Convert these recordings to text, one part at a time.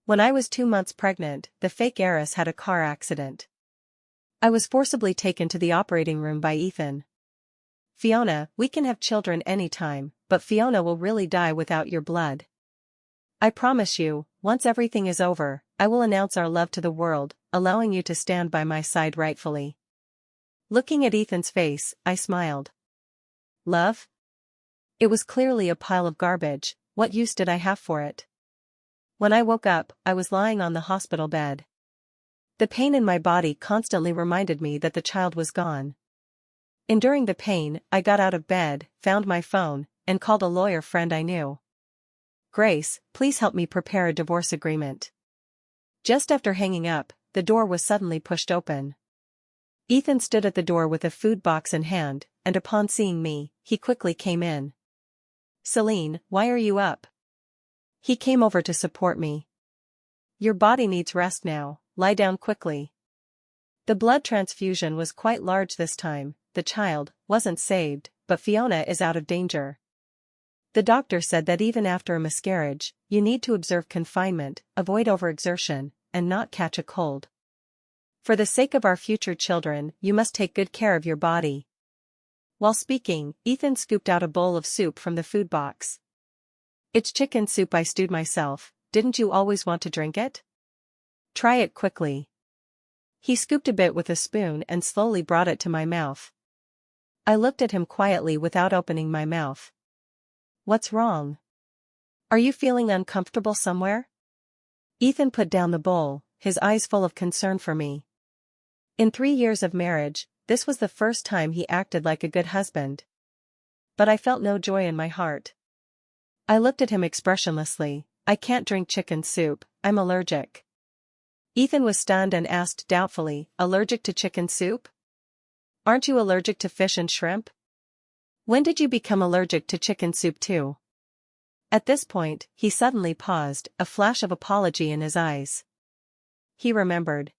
When I was 2 months pregnant, the fake heiress had a car accident. I was forcibly taken to the operating room by Ethan. Fiona, we can have children anytime, but Fiona will really die without your blood. I promise you, once everything is over, I will announce our love to the world, allowing you to stand by my side rightfully. Looking at Ethan's face, I smiled. Love? It was clearly a pile of garbage. What use did I have for it? When I woke up, I was lying on the hospital bed. The pain in my body constantly reminded me that the child was gone. Enduring the pain, I got out of bed, found my phone, and called a lawyer friend I knew. Grace, please help me prepare a divorce agreement. Just after hanging up, the door was suddenly pushed open. Ethan stood at the door with a food box in hand, and upon seeing me, he quickly came in. Selene, why are you up? He came over to support me. Your body needs rest now, lie down quickly. The blood transfusion was quite large this time. The child wasn't saved, but Fiona is out of danger. The doctor said that even after a miscarriage, you need to observe confinement, avoid overexertion, and not catch a cold. For the sake of our future children, you must take good care of your body. While speaking, Ethan scooped out a bowl of soup from the food box. It's chicken soup I stewed myself. Didn't you always want to drink it? Try it quickly. He scooped a bit with a spoon and slowly brought it to my mouth. I looked at him quietly without opening my mouth. What's wrong? Are you feeling uncomfortable somewhere? Ethan put down the bowl, his eyes full of concern for me. In 3 years of marriage, this was the first time he acted like a good husband. But I felt no joy in my heart. I looked at him expressionlessly. I can't drink chicken soup, I'm allergic. Ethan was stunned and asked doubtfully, allergic to chicken soup? Aren't you allergic to fish and shrimp? When did you become allergic to chicken soup too? At this point, he suddenly paused, a flash of apology in his eyes. He remembered.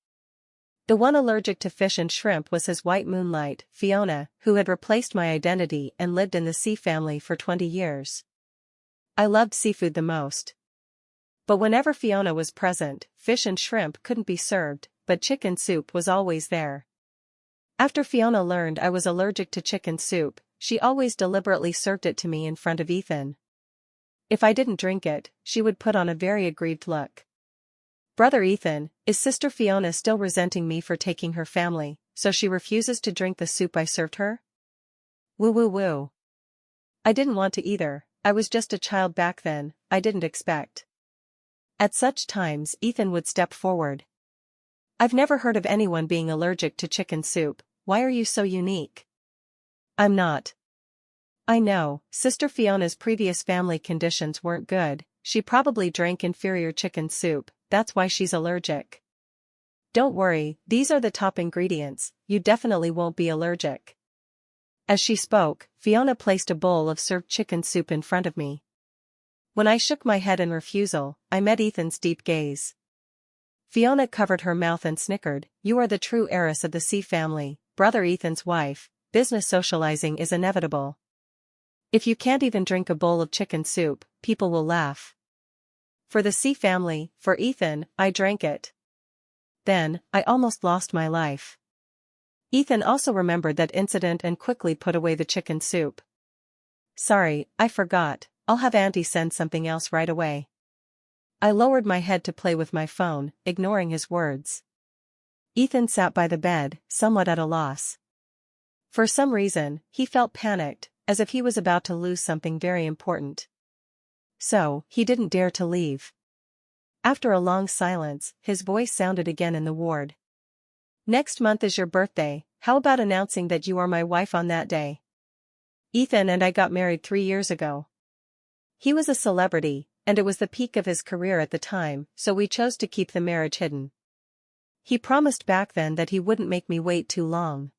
The one allergic to fish and shrimp was his white moonlight, Fiona, who had replaced my identity and lived in the sea family for 20 years. I loved seafood the most. But whenever Fiona was present, fish and shrimp couldn't be served, but chicken soup was always there. After Fiona learned I was allergic to chicken soup, she always deliberately served it to me in front of Ethan. If I didn't drink it, she would put on a very aggrieved look. Brother Ethan, is Sister Fiona still resenting me for taking her family, so she refuses to drink the soup I served her? Woo woo woo. I didn't want to either, I was just a child back then, I didn't expect. At such times Ethan would step forward. I've never heard of anyone being allergic to chicken soup, why are you so unique? I'm not. I know, Sister Fiona's previous family conditions weren't good, she probably drank inferior chicken soup, that's why she's allergic. Don't worry, these are the top ingredients, you definitely won't be allergic. As she spoke, Fiona placed a bowl of served chicken soup in front of me. When I shook my head in refusal, I met Ethan's deep gaze. Fiona covered her mouth and snickered, you are the true heiress of the C family, Brother Ethan's wife, business socializing is inevitable. If you can't even drink a bowl of chicken soup, people will laugh. For the C family, for Ethan, I drank it. Then, I almost lost my life. Ethan also remembered that incident and quickly put away the chicken soup. Sorry, I forgot, I'll have Auntie send something else right away. I lowered my head to play with my phone, ignoring his words. Ethan sat by the bed, somewhat at a loss. For some reason, he felt panicked, as if he was about to lose something very important. So, he didn't dare to leave. After a long silence, his voice sounded again in the ward. Next month is your birthday, how about announcing that you are my wife on that day? Ethan and I got married 3 years ago. He was a celebrity, and it was the peak of his career at the time, so we chose to keep the marriage hidden. He promised back then that he wouldn't make me wait too long.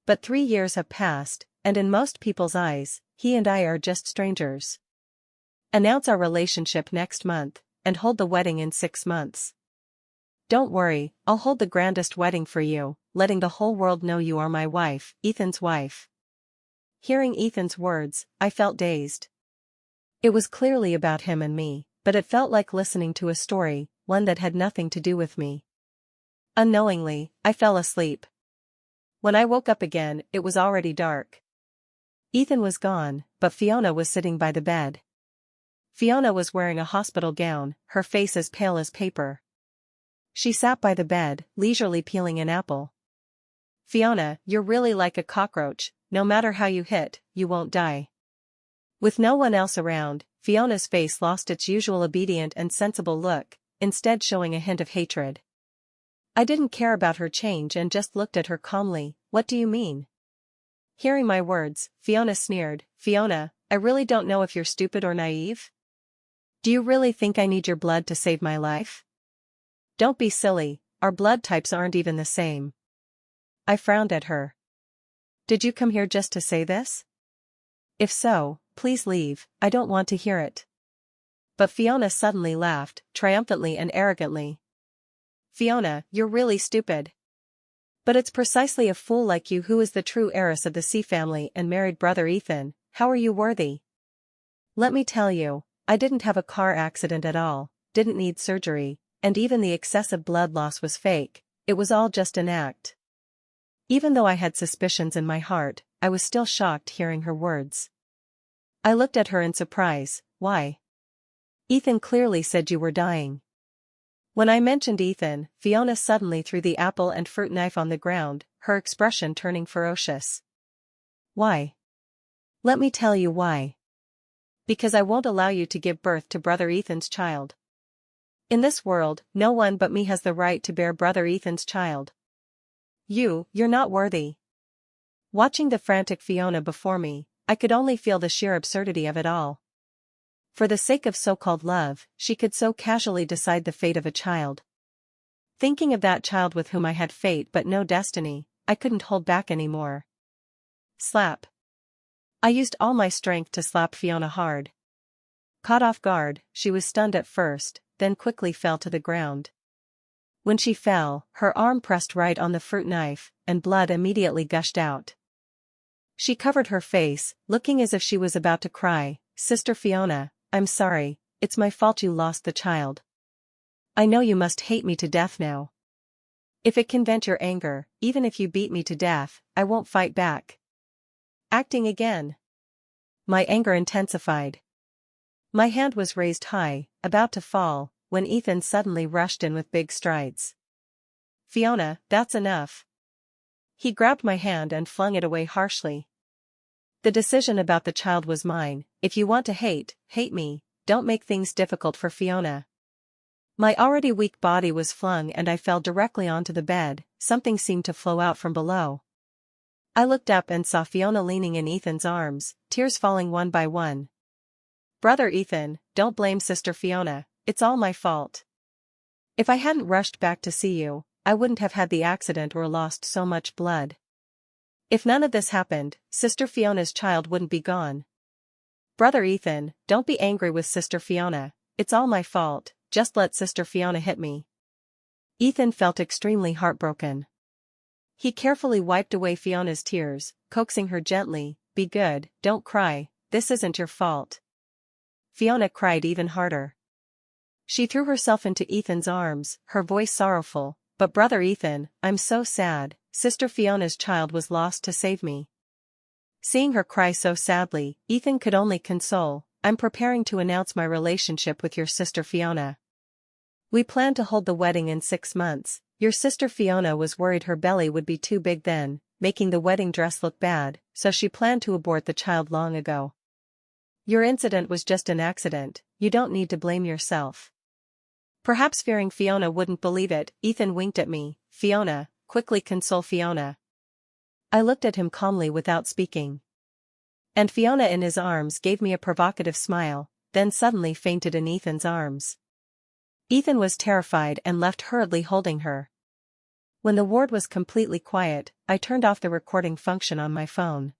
But 3 years have passed, and in most people's eyes, he and I are just strangers. Announce our relationship next month, and hold the wedding in 6 months. Don't worry, I'll hold the grandest wedding for you, letting the whole world know you are my wife, Ethan's wife. Hearing Ethan's words, I felt dazed. It was clearly about him and me, but it felt like listening to a story, one that had nothing to do with me. Unknowingly, I fell asleep. When I woke up again, it was already dark. Ethan was gone, but Fiona was sitting by the bed. Fiona was wearing a hospital gown, her face as pale as paper. She sat by the bed, leisurely peeling an apple. "Fiona, you're really like a cockroach, no matter how you hit, you won't die." With no one else around, Fiona's face lost its usual obedient and sensible look, instead showing a hint of hatred. I didn't care about her change and just looked at her calmly. "What do you mean?" Hearing my words, Fiona sneered. "Fiona, I really don't know if you're stupid or naive. Do you really think I need your blood to save my life? Don't be silly, our blood types aren't even the same." I frowned at her. "Did you come here just to say this? If so, please leave, I don't want to hear it." But Fiona suddenly laughed, triumphantly and arrogantly. "Fiona, you're really stupid. But it's precisely a fool like you who is the true heiress of the C family and married brother Ethan. How are you worthy? Let me tell you, I didn't have a car accident at all, didn't need surgery, and even the excessive blood loss was fake, it was all just an act." Even though I had suspicions in my heart, I was still shocked hearing her words. I looked at her in surprise. "Why? Ethan clearly said you were dying." When I mentioned Ethan, Fiona suddenly threw the apple and fruit knife on the ground, her expression turning ferocious. "Why? Let me tell you why. Because I won't allow you to give birth to brother Ethan's child. In this world, no one but me has the right to bear brother Ethan's child. You're not worthy." Watching the frantic Fiona before me, I could only feel the sheer absurdity of it all. For the sake of so-called love, she could so casually decide the fate of a child. Thinking of that child with whom I had fate but no destiny, I couldn't hold back anymore. Slap. I used all my strength to slap Fiona hard. Caught off guard, she was stunned at first, then quickly fell to the ground. When she fell, her arm pressed right on the fruit knife, and blood immediately gushed out. She covered her face, looking as if she was about to cry. "Sister Fiona, I'm sorry, it's my fault you lost the child. I know you must hate me to death now. If it can vent your anger, even if you beat me to death, I won't fight back." Acting again. My anger intensified. My hand was raised high, about to fall, when Ethan suddenly rushed in with big strides. "Fiona, that's enough." He grabbed my hand and flung it away harshly. "The decision about the child was mine. If you want to hate me, don't make things difficult for Fiona." My already weak body was flung and I fell directly onto the bed. Something seemed to flow out from below. I looked up and saw Fiona leaning in Ethan's arms, tears falling one by one. "Brother Ethan, don't blame Sister Fiona, it's all my fault. If I hadn't rushed back to see you, I wouldn't have had the accident or lost so much blood. If none of this happened, Sister Fiona's child wouldn't be gone. Brother Ethan, don't be angry with Sister Fiona, it's all my fault, just let Sister Fiona hit me." Ethan felt extremely heartbroken. He carefully wiped away Fiona's tears, coaxing her gently, "Be good, don't cry, this isn't your fault." Fiona cried even harder. She threw herself into Ethan's arms, her voice sorrowful. "But brother Ethan, I'm so sad, Sister Fiona's child was lost to save me." Seeing her cry so sadly, Ethan could only console. "I'm preparing to announce my relationship with your sister Fiona. We plan to hold the wedding in 6 months. Your sister Fiona was worried her belly would be too big then, making the wedding dress look bad, so she planned to abort the child long ago. Your incident was just an accident, you don't need to blame yourself." Perhaps fearing Fiona wouldn't believe it, Ethan winked at me. "Fiona, quickly console Fiona." I looked at him calmly without speaking. And Fiona in his arms gave me a provocative smile, then suddenly fainted in Ethan's arms. Ethan was terrified and left hurriedly holding her. When the ward was completely quiet, I turned off the recording function on my phone.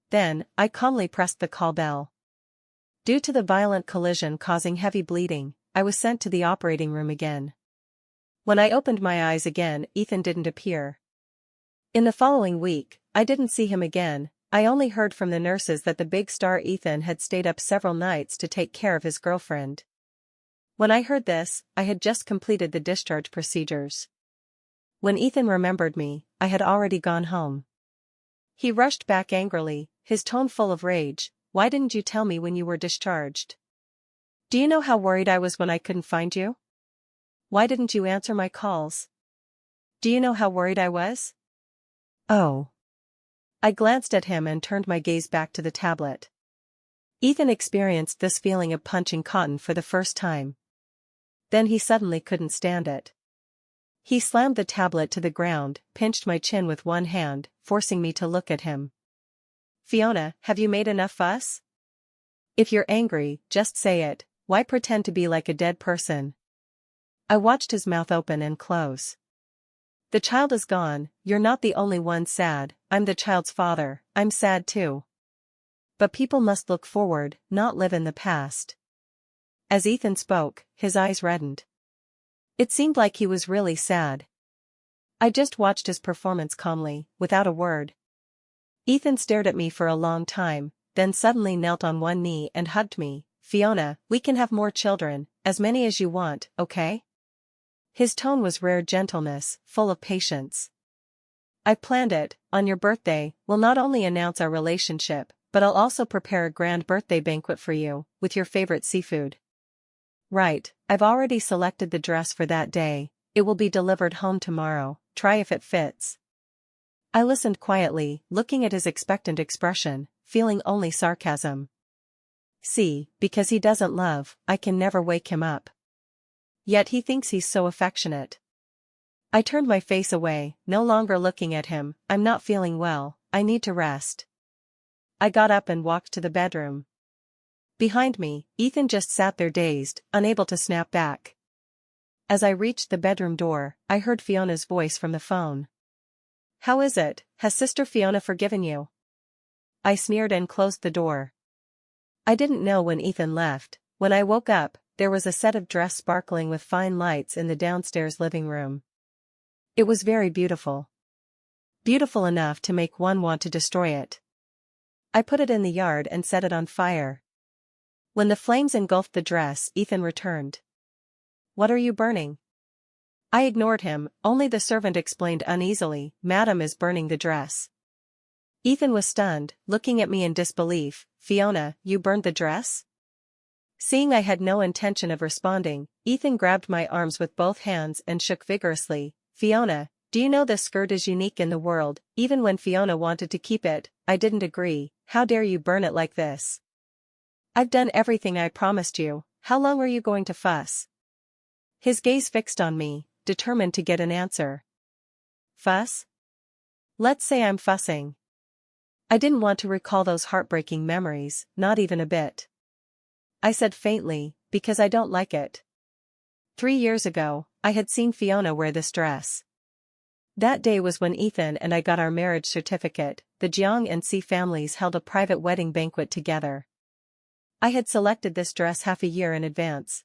Then, I calmly pressed the call bell. Due to the violent collision causing heavy bleeding, I was sent to the operating room again. When I opened my eyes again, Ethan didn't appear. In the following week, I didn't see him again. I only heard from the nurses that the big star Ethan had stayed up several nights to take care of his girlfriend. When I heard this, I had just completed the discharge procedures. When Ethan remembered me, I had already gone home. He rushed back angrily, his tone full of rage. Why didn't you tell me when you were discharged? Do you know how worried I was when I couldn't find you? Why didn't you answer my calls? Do you know how worried I was? Oh. I glanced at him and turned my gaze back to the tablet. Ethan experienced this feeling of punching cotton for the first time. Then he suddenly couldn't stand it. He slammed the tablet to the ground, pinched my chin with one hand, forcing me to look at him. Fiona, have you made enough fuss? If you're angry, just say it. Why pretend to be like a dead person? I watched his mouth open and close. The child is gone, you're not the only one sad, I'm the child's father, I'm sad too. But people must look forward, not live in the past. As Ethan spoke, his eyes reddened. It seemed like he was really sad. I just watched his performance calmly, without a word. Ethan stared at me for a long time, then suddenly knelt on one knee and hugged me. Fiona, we can have more children, as many as you want, okay? His tone was rare gentleness, full of patience. I planned it. On your birthday, we'll not only announce our relationship, but I'll also prepare a grand birthday banquet for you, with your favorite seafood. Right, I've already selected the dress for that day, it will be delivered home tomorrow, try if it fits. I listened quietly, looking at his expectant expression, feeling only sarcasm. See, because he doesn't love, I can never wake him up. Yet he thinks he's so affectionate. I turned my face away, no longer looking at him. I'm not feeling well, I need to rest. I got up and walked to the bedroom. Behind me, Ethan just sat there dazed, unable to snap back. As I reached the bedroom door, I heard Fiona's voice from the phone. How is it? Has Sister Fiona forgiven you? I sneered and closed the door. I didn't know when Ethan left. When I woke up, there was a set of dress sparkling with fine lights in the downstairs living room. It was very beautiful. Beautiful enough to make one want to destroy it. I put it in the yard and set it on fire. When the flames engulfed the dress, Ethan returned. What are you burning? I ignored him, only the servant explained uneasily, Madam is burning the dress. Ethan was stunned, looking at me in disbelief. Fiona, you burned the dress? Seeing I had no intention of responding, Ethan grabbed my arms with both hands and shook vigorously. Fiona, do you know this skirt is unique in the world? Even when Fiona wanted to keep it, I didn't agree. How dare you burn it like this? I've done everything I promised you, how long are you going to fuss? His gaze fixed on me, determined to get an answer. Fuss? Let's say I'm fussing. I didn't want to recall those heartbreaking memories, not even a bit. I said faintly, because I don't like it. 3 years ago, I had seen Fiona wear this dress. That day was when Ethan and I got our marriage certificate. The Jiang and Si families held a private wedding banquet together. I had selected this dress half a year in advance.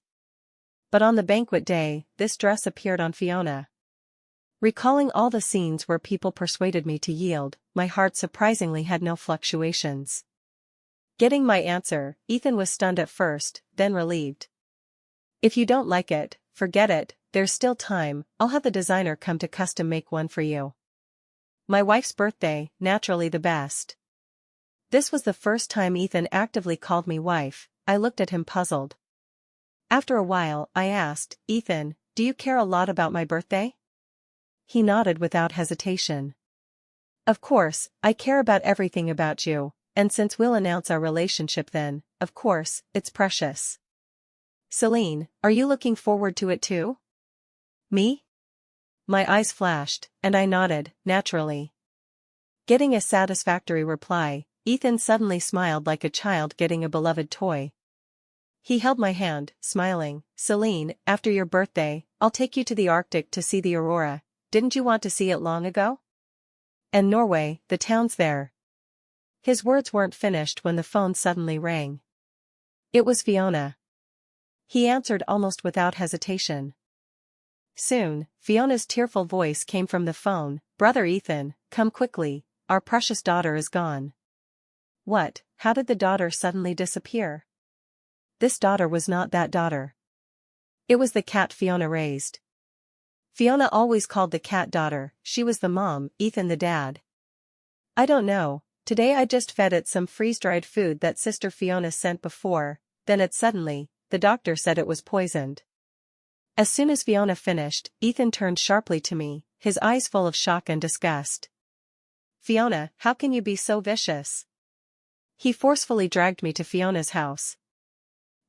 But on the banquet day, this dress appeared on Fiona. Recalling all the scenes where people persuaded me to yield, my heart surprisingly had no fluctuations. Getting my answer, Ethan was stunned at first, then relieved. If you don't like it, forget it, there's still time, I'll have the designer come to custom make one for you. My wife's birthday, naturally the best. This was the first time Ethan actively called me wife. I looked at him puzzled. After a while, I asked, Ethan, do you care a lot about my birthday? He nodded without hesitation. Of course, I care about everything about you, and since we'll announce our relationship then, of course, it's precious. Selene, are you looking forward to it too? Me? My eyes flashed, and I nodded, naturally. Getting a satisfactory reply, Ethan suddenly smiled like a child getting a beloved toy. He held my hand, smiling. Selene, after your birthday, I'll take you to the Arctic to see the aurora. Didn't you want to see it long ago? And Norway, the town's there. His words weren't finished when the phone suddenly rang. It was Fiona. He answered almost without hesitation. Soon, Fiona's tearful voice came from the phone. Brother Ethan, come quickly, our precious daughter is gone. What, how did the daughter suddenly disappear? This daughter was not that daughter. It was the cat Fiona raised. Fiona always called the cat daughter, she was the mom, Ethan the dad. I don't know, today I just fed it some freeze-dried food that Sister Fiona sent before, then the doctor said it was poisoned. As soon as Fiona finished, Ethan turned sharply to me, his eyes full of shock and disgust. Fiona, how can you be so vicious? He forcefully dragged me to Fiona's house.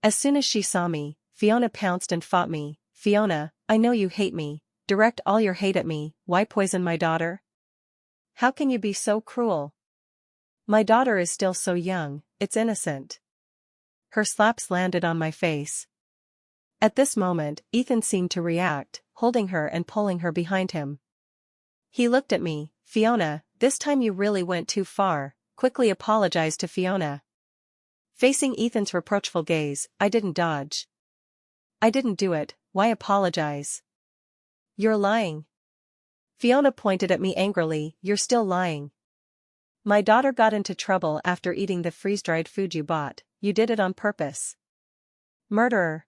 As soon as she saw me, Fiona pounced and fought me. Fiona, I know you hate me, direct all your hate at me, why poison my daughter? How can you be so cruel? My daughter is still so young, it's innocent. Her slaps landed on my face. At this moment, Ethan seemed to react, holding her and pulling her behind him. He looked at me, Fiona, this time you really went too far, quickly apologized to Fiona. Facing Ethan's reproachful gaze, I didn't dodge. I didn't do it, why apologize? You're lying. Fiona pointed at me angrily, you're still lying. My daughter got into trouble after eating the freeze-dried food you bought, you did it on purpose. Murderer.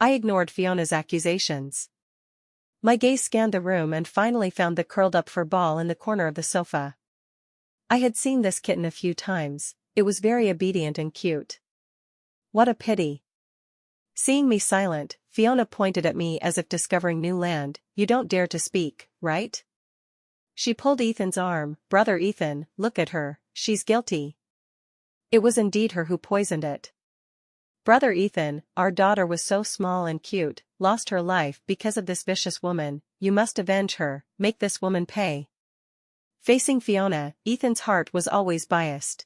I ignored Fiona's accusations. My gaze scanned the room and finally found the curled-up fur ball in the corner of the sofa. I had seen this kitten a few times, it was very obedient and cute. What a pity. Seeing me silent, Fiona pointed at me as if discovering new land, you don't dare to speak, right? She pulled Ethan's arm, brother Ethan, look at her, she's guilty. It was indeed her who poisoned it. Brother Ethan, our daughter was so small and cute, lost her life because of this vicious woman, you must avenge her, make this woman pay. Facing Fiona, Ethan's heart was always biased.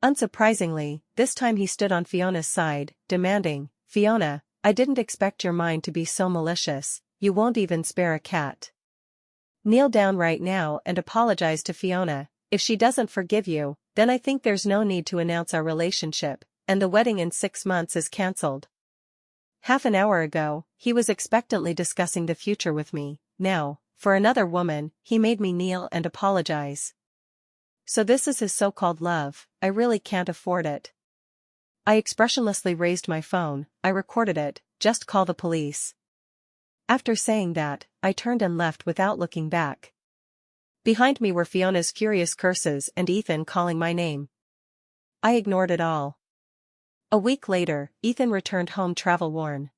Unsurprisingly, this time he stood on Fiona's side, demanding, Fiona, I didn't expect your mind to be so malicious, you won't even spare a cat. Kneel down right now and apologize to Fiona, if she doesn't forgive you, then I think there's no need to announce our relationship, and the wedding in 6 months is cancelled. Half an hour ago, he was expectantly discussing the future with me, now, for another woman, he made me kneel and apologize. So this is his so-called love, I really can't afford it. I expressionlessly raised my phone, I recorded it, just call the police. After saying that, I turned and left without looking back. Behind me were Fiona's furious curses and Ethan calling my name. I ignored it all. A week later, Ethan returned home travel-worn.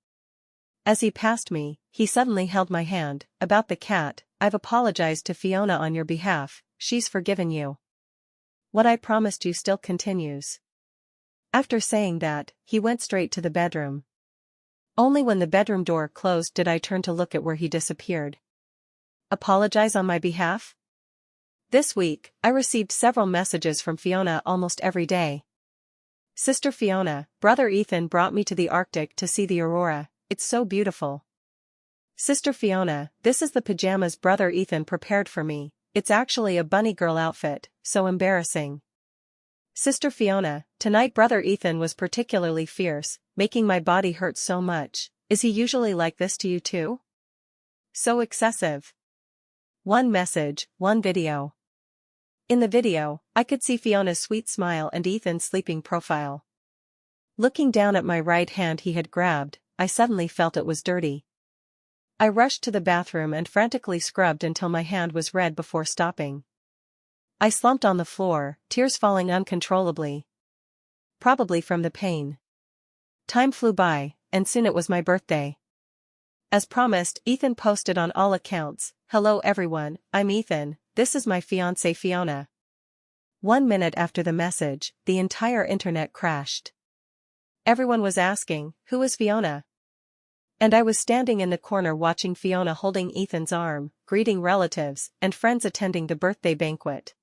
As he passed me, he suddenly held my hand, about the cat, I've apologized to Fiona on your behalf, she's forgiven you. What I promised you still continues. After saying that, he went straight to the bedroom. Only when the bedroom door closed did I turn to look at where he disappeared. Apologize on my behalf? This week, I received several messages from Fiona almost every day. Sister Fiona, Brother Ethan brought me to the Arctic to see the aurora, it's so beautiful. Sister Fiona, this is the pajamas Brother Ethan prepared for me, it's actually a bunny girl outfit, so embarrassing. Sister Fiona, tonight Brother Ethan was particularly fierce, making my body hurt so much, is he usually like this to you too? So excessive. One message, one video. In the video, I could see Fiona's sweet smile and Ethan's sleeping profile. Looking down at my right hand he had grabbed, I suddenly felt it was dirty. I rushed to the bathroom and frantically scrubbed until my hand was red before stopping. I slumped on the floor, tears falling uncontrollably. Probably from the pain. Time flew by, and soon it was my birthday. As promised, Ethan posted on all accounts, hello everyone, I'm Ethan, this is my fiancée Fiona. 1 minute after the message, the entire internet crashed. Everyone was asking, who is Fiona? And I was standing in the corner watching Fiona holding Ethan's arm, greeting relatives and friends attending the birthday banquet.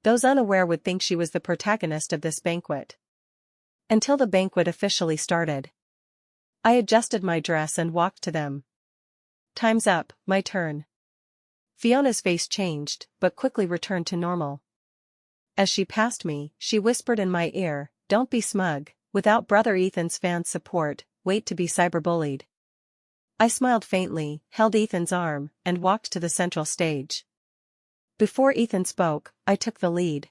Those unaware would think she was the protagonist of this banquet. Until the banquet officially started. I adjusted my dress and walked to them. Time's up, my turn. Fiona's face changed, but quickly returned to normal. As she passed me, she whispered in my ear, don't be smug, without Brother Ethan's fans' support, wait to be cyberbullied. I smiled faintly, held Ethan's arm, and walked to the central stage. Before Ethan spoke, I took the lead.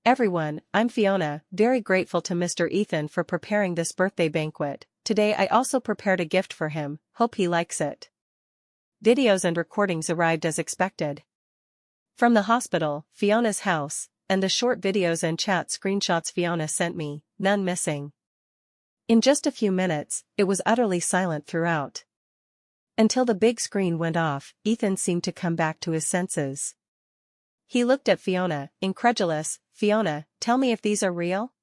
Everyone, I'm Fiona, very grateful to Mr. Ethan for preparing this birthday banquet, today I also prepared a gift for him, hope he likes it. Videos and recordings arrived as expected. From the hospital, Fiona's house, and the short videos and chat screenshots Fiona sent me, none missing. In just a few minutes, it was utterly silent throughout. Until the big screen went off, Ethan seemed to come back to his senses. He looked at Fiona, incredulous. Fiona, tell me if these are real?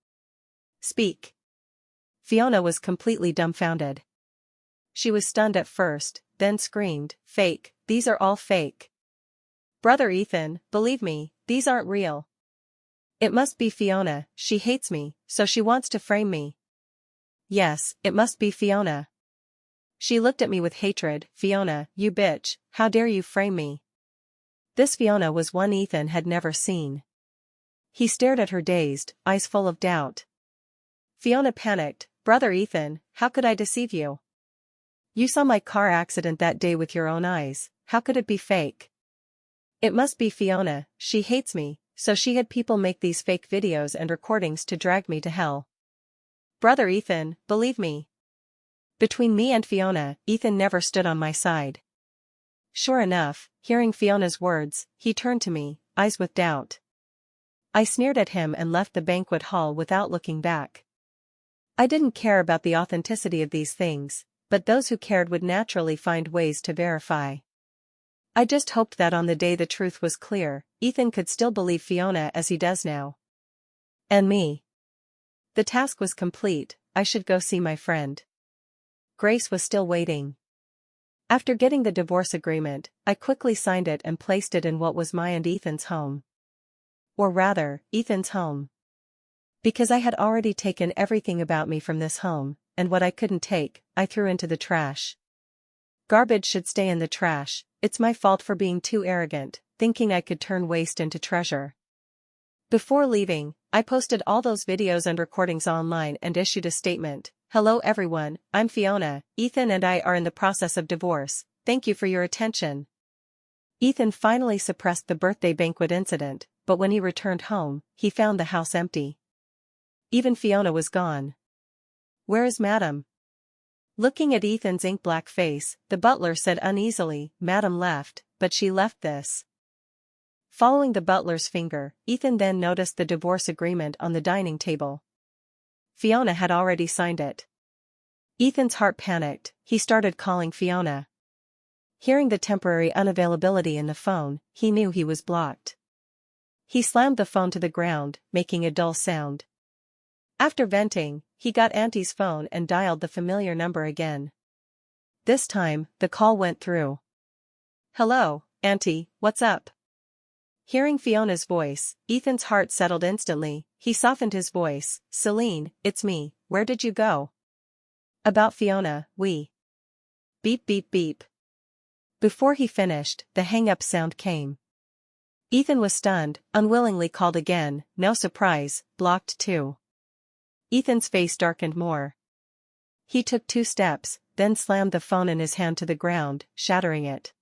Speak. Fiona was completely dumbfounded. She was stunned at first, then screamed, fake, these are all fake. Brother Ethan, believe me, these aren't real. It must be Fiona, she hates me, so she wants to frame me. Yes, it must be Fiona. She looked at me with hatred. Fiona, you bitch, how dare you frame me? This Fiona was one Ethan had never seen. He stared at her dazed, eyes full of doubt. Fiona panicked. Brother Ethan, how could I deceive you? You saw my car accident that day with your own eyes, how could it be fake? It must be Fiona, she hates me, so she had people make these fake videos and recordings to drag me to hell. Brother Ethan, believe me. Between me and Fiona, Ethan never stood on my side. Sure enough, hearing Fiona's words, he turned to me, eyes with doubt. I sneered at him and left the banquet hall without looking back. I didn't care about the authenticity of these things, but those who cared would naturally find ways to verify. I just hoped that on the day the truth was clear, Ethan could still believe Fiona as he does now. And me. The task was complete, I should go see my friend. Grace was still waiting. After getting the divorce agreement, I quickly signed it and placed it in what was my and Ethan's home. Or rather, Ethan's home. Because I had already taken everything about me from this home, and what I couldn't take, I threw into the trash. Garbage should stay in the trash, it's my fault for being too arrogant, thinking I could turn waste into treasure. Before leaving, I posted all those videos and recordings online and issued a statement. Hello everyone, I'm Fiona, Ethan and I are in the process of divorce, thank you for your attention. Ethan finally suppressed the birthday banquet incident, but when he returned home, he found the house empty. Even Fiona was gone. Where is Madam? Looking at Ethan's ink-black face, the butler said uneasily, Madam left, but she left this. Following the butler's finger, Ethan then noticed the divorce agreement on the dining table. Fiona had already signed it. Ethan's heart panicked, he started calling Fiona. Hearing the temporary unavailability in the phone, he knew he was blocked. He slammed the phone to the ground, making a dull sound. After venting, he got Auntie's phone and dialed the familiar number again. This time, the call went through. Hello, Auntie, what's up? Hearing Fiona's voice, Ethan's heart settled instantly, he softened his voice, Selene, it's me, where did you go? About Fiona, we. Beep beep beep. Before he finished, the hang-up sound came. Ethan was stunned, unwillingly called again, no surprise, blocked too. Ethan's face darkened more. He took 2 steps, then slammed the phone in his hand to the ground, shattering it.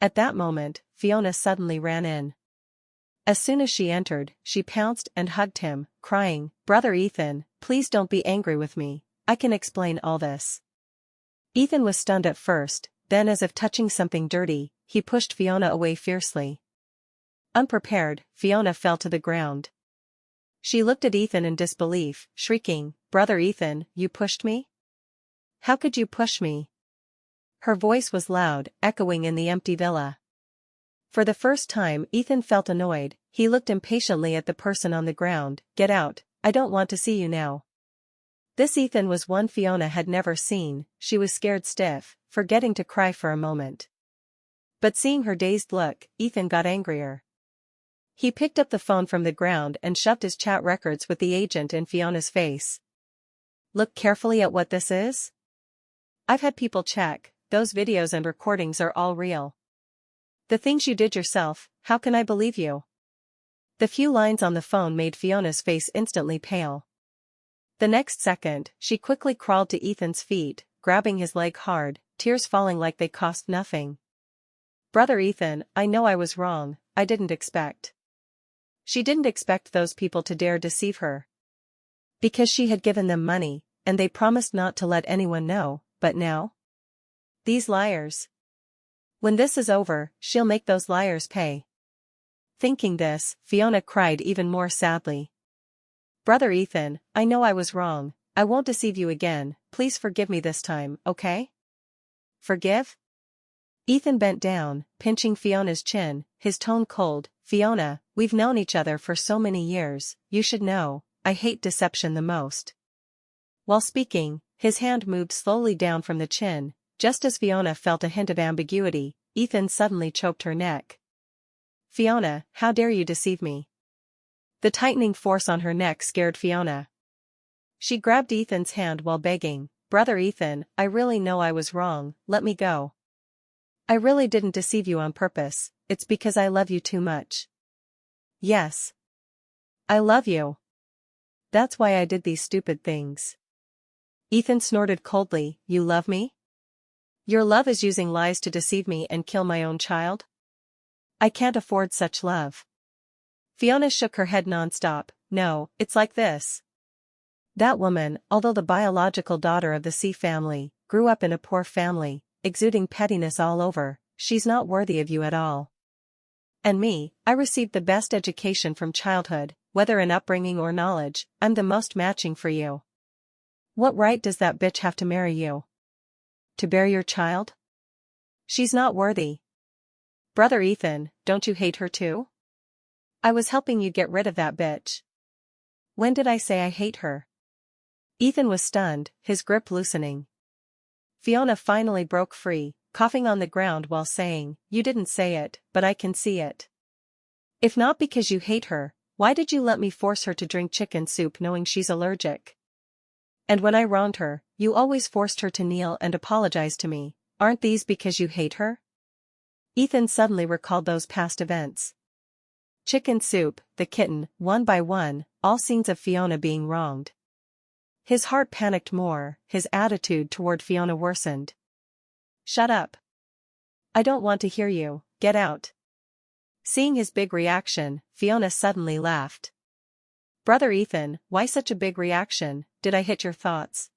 At that moment, Fiona suddenly ran in. As soon as she entered, she pounced and hugged him, crying, Brother Ethan, please don't be angry with me, I can explain all this. Ethan was stunned at first, then as if touching something dirty, he pushed Fiona away fiercely. Unprepared, Fiona fell to the ground. She looked at Ethan in disbelief, shrieking, Brother Ethan, you pushed me? How could you push me? Her voice was loud, echoing in the empty villa. For the first time, Ethan felt annoyed, he looked impatiently at the person on the ground, Get out, I don't want to see you now. This Ethan was one Fiona had never seen, she was scared stiff, forgetting to cry for a moment. But seeing her dazed look, Ethan got angrier. He picked up the phone from the ground and shoved his chat records with the agent in Fiona's face. Look carefully at what this is? I've had people check, those videos and recordings are all real. The things you did yourself, how can I believe you? The few lines on the phone made Fiona's face instantly pale. The next second, she quickly crawled to Ethan's feet, grabbing his leg hard, tears falling like they cost nothing. Brother Ethan, I know I was wrong, I didn't expect. She didn't expect those people to dare deceive her. Because she had given them money, and they promised not to let anyone know, but now? These liars. When this is over, she'll make those liars pay. Thinking this, Fiona cried even more sadly. Brother Ethan, I know I was wrong, I won't deceive you again, please forgive me this time, okay? Forgive? Ethan bent down, pinching Fiona's chin, his tone cold. Fiona, we've known each other for so many years, you should know, I hate deception the most. While speaking, his hand moved slowly down from the chin. Just as Fiona felt a hint of ambiguity, Ethan suddenly choked her neck. Fiona, how dare you deceive me? The tightening force on her neck scared Fiona. She grabbed Ethan's hand while begging, Brother Ethan, I really know I was wrong, let me go. I really didn't deceive you on purpose, it's because I love you too much. Yes. I love you. That's why I did these stupid things. Ethan snorted coldly, you love me? Your love is using lies to deceive me and kill my own child? I can't afford such love. Fiona shook her head non-stop, no, it's like this. That woman, although the biological daughter of the C family, grew up in a poor family, exuding pettiness all over, she's not worthy of you at all. And me, I received the best education from childhood, whether in upbringing or knowledge, I'm the most matching for you. What right does that bitch have to marry you? To bear your child? She's not worthy. Brother Ethan, don't you hate her too? I was helping you get rid of that bitch. When did I say I hate her? Ethan was stunned, his grip loosening. Fiona finally broke free, coughing on the ground while saying, you didn't say it, but I can see it. If not because you hate her, why did you let me force her to drink chicken soup knowing she's allergic? And when I wronged her, you always forced her to kneel and apologize to me, aren't these because you hate her? Ethan suddenly recalled those past events. Chicken soup, the kitten, one by one, all scenes of Fiona being wronged. His heart panicked more, his attitude toward Fiona worsened. Shut up. I don't want to hear you, get out. Seeing his big reaction, Fiona suddenly laughed. Brother Ethan, why such a big reaction, did I hit your thoughts?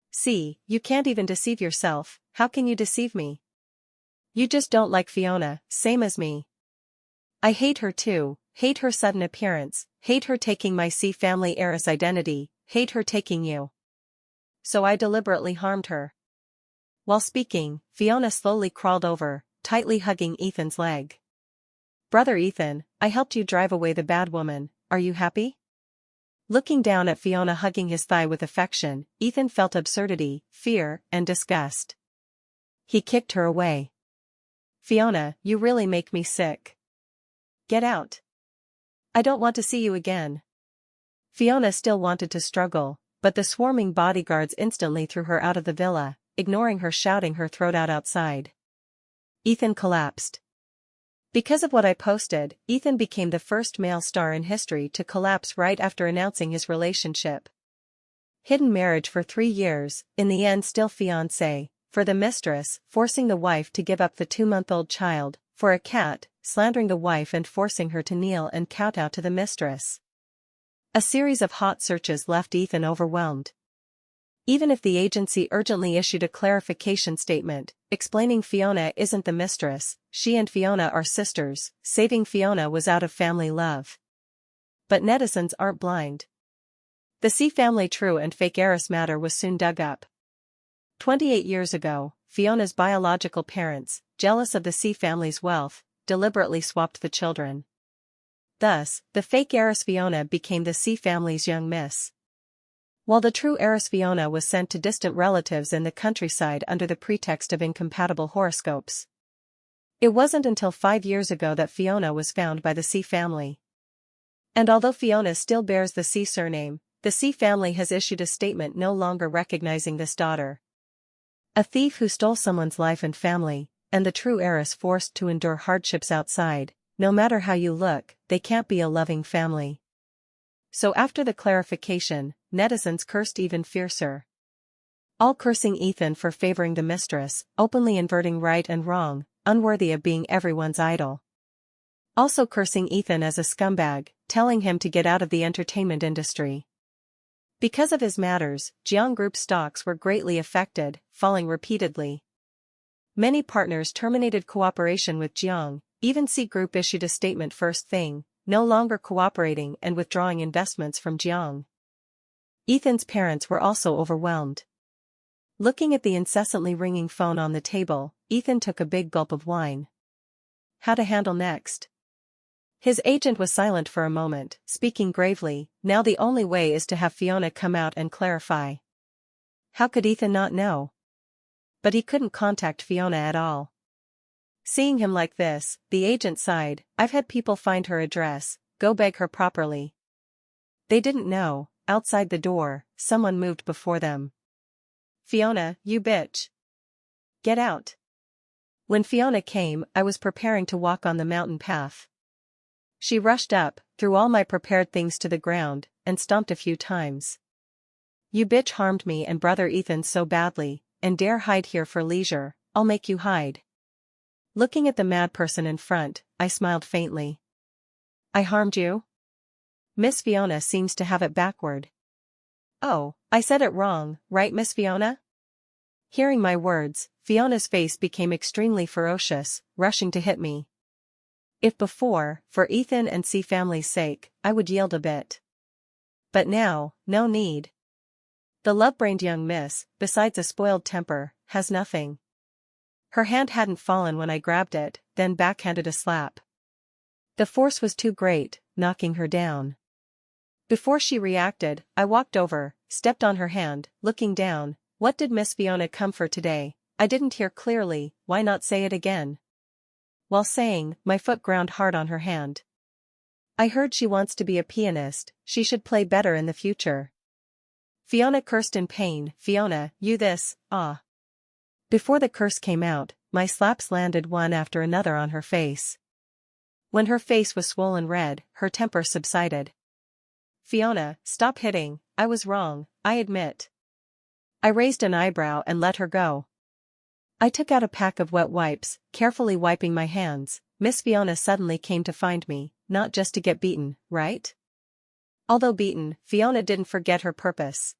See, you can't even deceive yourself, how can you deceive me? You just don't like Fiona, same as me. I hate her too, hate her sudden appearance, hate her taking my C family heiress identity, hate her taking you. So I deliberately harmed her. While speaking, Fiona slowly crawled over, tightly hugging Ethan's leg. Brother Ethan, I helped you drive away the bad woman, are you happy? Looking down at Fiona hugging his thigh with affection, Ethan felt absurdity, fear, and disgust. He kicked her away. Fiona, you really make me sick. Get out. I don't want to see you again. Fiona still wanted to struggle, but the swarming bodyguards instantly threw her out of the villa, ignoring her shouting her throat out outside. Ethan collapsed. Because of what I posted, Ethan became the first male star in history to collapse right after announcing his relationship. Hidden marriage for 3 years, in the end still fiancé, for the mistress, forcing the wife to give up the 2-month-old child, for a cat, slandering the wife and forcing her to kneel and kowtow to the mistress. A series of hot searches left Ethan overwhelmed. Even if the agency urgently issued a clarification statement, explaining Fiona isn't the mistress, she and Fiona are sisters, saving Fiona was out of family love. But netizens aren't blind. The C family true and fake heiress matter was soon dug up. 28 years ago, Fiona's biological parents, jealous of the C family's wealth, deliberately swapped the children. Thus, the fake heiress Fiona became the C family's young miss. While the true heiress Fiona was sent to distant relatives in the countryside under the pretext of incompatible horoscopes. It wasn't until 5 years ago that Fiona was found by the C family. And although Fiona still bears the C surname, the C family has issued a statement no longer recognizing this daughter. A thief who stole someone's life and family, and the true heiress forced to endure hardships outside, no matter how you look, they can't be a loving family. So after the clarification, netizens cursed even fiercer. All cursing Ethan for favoring the mistress, openly inverting right and wrong, unworthy of being everyone's idol. Also cursing Ethan as a scumbag, telling him to get out of the entertainment industry. Because of his matters, Jiang Group stocks were greatly affected, falling repeatedly. Many partners terminated cooperation with Jiang, even C Group issued a statement first thing, no longer cooperating and withdrawing investments from Jiang. Ethan's parents were also overwhelmed. Looking at the incessantly ringing phone on the table, Ethan took a big gulp of wine. How to handle next? His agent was silent for a moment, speaking gravely, now the only way is to have Fiona come out and clarify. How could Ethan not know? But he couldn't contact Fiona at all. Seeing him like this, the agent sighed, I've had people find her address, go beg her properly. They didn't know, outside the door, someone moved before them. Fiona, you bitch. Get out. When Fiona came, I was preparing to walk on the mountain path. She rushed up, threw all my prepared things to the ground, and stomped a few times. You bitch harmed me and brother Ethan so badly, and dare hide here for leisure, I'll make you hide. Looking at the mad person in front, I smiled faintly. I harmed you? Miss Fiona seems to have it backward. Oh, I said it wrong, right Miss Fiona? Hearing my words, Fiona's face became extremely ferocious, rushing to hit me. If before, for Ethan and C family's sake, I would yield a bit. But now, no need. The love-brained young miss, besides a spoiled temper, has nothing. Her hand hadn't fallen when I grabbed it, then backhanded a slap. The force was too great, knocking her down. Before she reacted, I walked over, stepped on her hand, looking down. What did Miss Fiona come for today? I didn't hear clearly, why not say it again? While saying, my foot ground hard on her hand. I heard she wants to be a pianist, she should play better in the future. Fiona cursed in pain, Fiona, you this, ah. Before the curse came out, my slaps landed one after another on her face. When her face was swollen red, her temper subsided. Fiona, stop hitting, I was wrong, I admit. I raised an eyebrow and let her go. I took out a pack of wet wipes, carefully wiping my hands. Miss Fiona suddenly came to find me, not just to get beaten, right? Although beaten, Fiona didn't forget her purpose.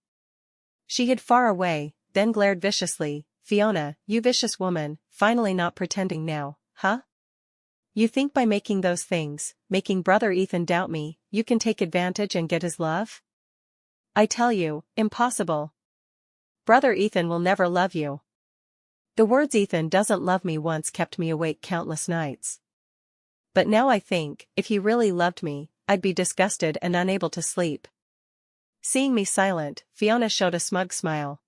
She hid far away, then glared viciously, Fiona, you vicious woman, finally not pretending now, huh? You think by making those things, making brother Ethan doubt me, you can take advantage and get his love? I tell you, impossible. Brother Ethan will never love you. The words Ethan doesn't love me once kept me awake countless nights. But now I think, if he really loved me, I'd be disgusted and unable to sleep. Seeing me silent, Fiona showed a smug smile.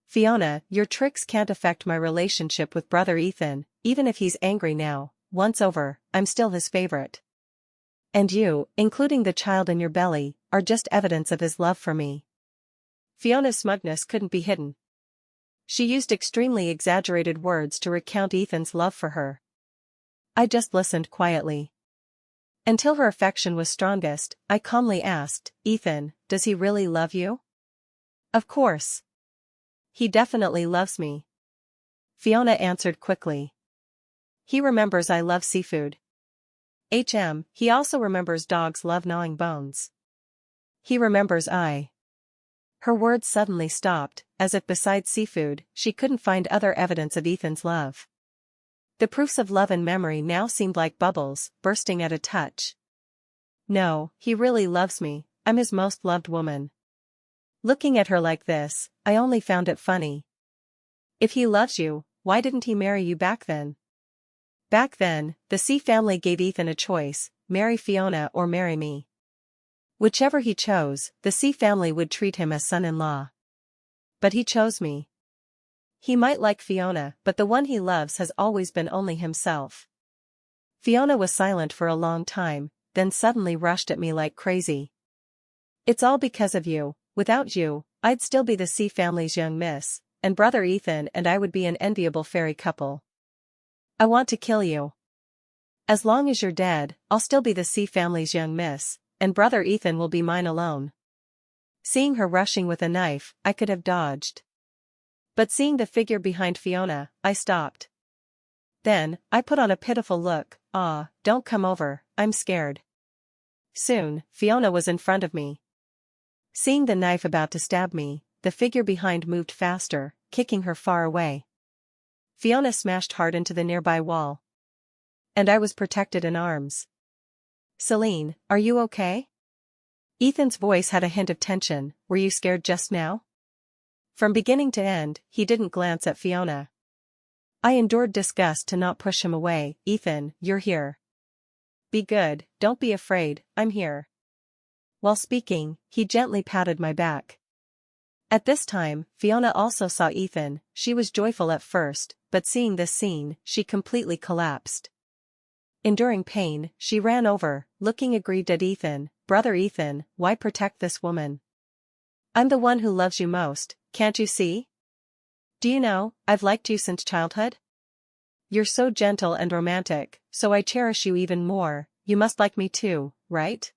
Fiona, your tricks can't affect my relationship with brother Ethan, even if he's angry now, once over, I'm still his favorite. And you, including the child in your belly, are just evidence of his love for me. Fiona's smugness couldn't be hidden. She used extremely exaggerated words to recount Ethan's love for her. I just listened quietly. Until her affection was strongest, I calmly asked, Ethan, does he really love you? Of course. He definitely loves me. Fiona answered quickly. He remembers I love seafood. He also remembers dogs love gnawing bones. He remembers I. Her words suddenly stopped, as if besides seafood, she couldn't find other evidence of Ethan's love. The proofs of love and memory now seemed like bubbles, bursting at a touch. No, he really loves me, I'm his most loved woman. Looking at her like this, I only found it funny. If he loves you, why didn't he marry you back then? Back then, the C family gave Ethan a choice, marry Fiona or marry me. Whichever he chose, the C family would treat him as son-in-law. But he chose me. He might like Fiona, but the one he loves has always been only himself. Fiona was silent for a long time, then suddenly rushed at me like crazy. It's all because of you. Without you, I'd still be the C family's young miss, and brother Ethan and I would be an enviable fairy couple. I want to kill you. As long as you're dead, I'll still be the C family's young miss, and brother Ethan will be mine alone. Seeing her rushing with a knife, I could have dodged. But seeing the figure behind Fiona, I stopped. Then, I put on a pitiful look, don't come over, I'm scared. Soon, Fiona was in front of me. Seeing the knife about to stab me, the figure behind moved faster, kicking her far away. Fiona smashed hard into the nearby wall. And I was protected in arms. Selene, are you okay? Ethan's voice had a hint of tension. Were you scared just now? From beginning to end, he didn't glance at Fiona. I endured disgust to not push him away. Ethan, you're here. Be good, don't be afraid, I'm here. While speaking, he gently patted my back. At this time, Fiona also saw Ethan. She was joyful at first, but seeing this scene, she completely collapsed. Enduring pain, she ran over, looking aggrieved at Ethan. Brother Ethan, why protect this woman? I'm the one who loves you most, can't you see? Do you know, I've liked you since childhood? You're so gentle and romantic, so I cherish you even more. You must like me too, right?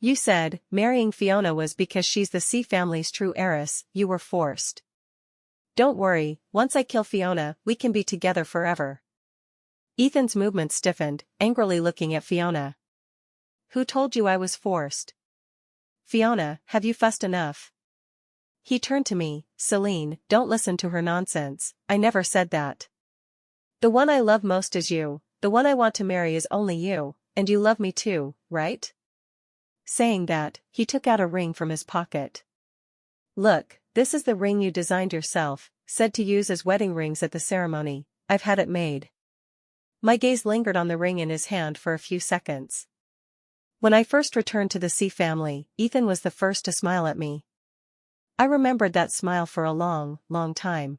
You said, marrying Fiona was because she's the C family's true heiress. You were forced. Don't worry, once I kill Fiona, we can be together forever. Ethan's movements stiffened, angrily looking at Fiona. Who told you I was forced? Fiona, have you fussed enough? He turned to me. Selene, don't listen to her nonsense, I never said that. The one I love most is you, the one I want to marry is only you, and you love me too, right? Saying that, he took out a ring from his pocket. Look, this is the ring you designed yourself, said to use as wedding rings at the ceremony. I've had it made. My gaze lingered on the ring in his hand for a few seconds. When I first returned to the C family, Ethan was the first to smile at me. I remembered that smile for a long, long time.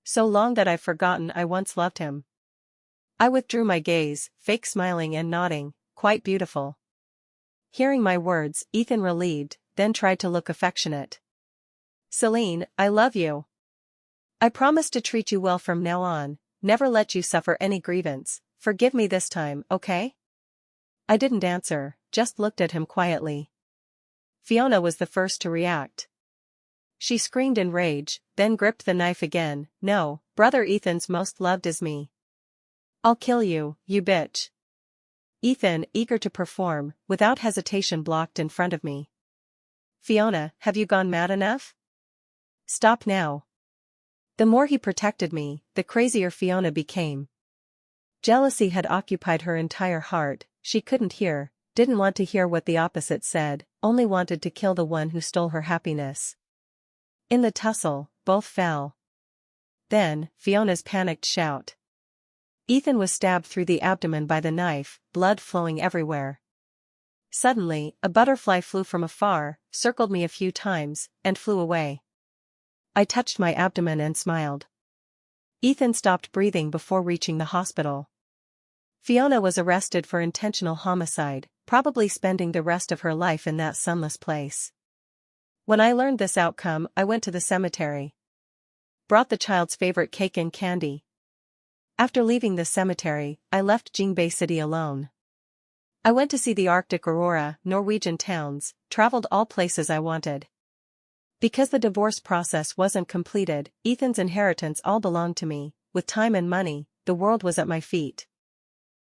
So long that I've forgotten I once loved him. I withdrew my gaze, fake smiling and nodding. Quite beautiful. Hearing my words, Ethan relieved, then tried to look affectionate. Selene, I love you. I promise to treat you well from now on, never let you suffer any grievance. Forgive me this time, okay? I didn't answer, just looked at him quietly. Fiona was the first to react. She screamed in rage, then gripped the knife again. No, brother Ethan's most loved is me. I'll kill you, you bitch. Ethan, eager to perform, without hesitation blocked in front of me. Fiona, have you gone mad enough? Stop now. The more he protected me, the crazier Fiona became. Jealousy had occupied her entire heart. She couldn't hear, didn't want to hear what the opposite said, only wanted to kill the one who stole her happiness. In the tussle, both fell. Then, Fiona's panicked shout. Ethan was stabbed through the abdomen by the knife, blood flowing everywhere. Suddenly, a butterfly flew from afar, circled me a few times, and flew away. I touched my abdomen and smiled. Ethan stopped breathing before reaching the hospital. Fiona was arrested for intentional homicide, probably spending the rest of her life in that sunless place. When I learned this outcome, I went to the cemetery. Brought the child's favorite cake and candy. After leaving the cemetery, I left Jingbei City alone. I went to see the Arctic aurora, Norwegian towns, traveled all places I wanted. Because the divorce process wasn't completed, Ethan's inheritance all belonged to me. With time and money, the world was at my feet.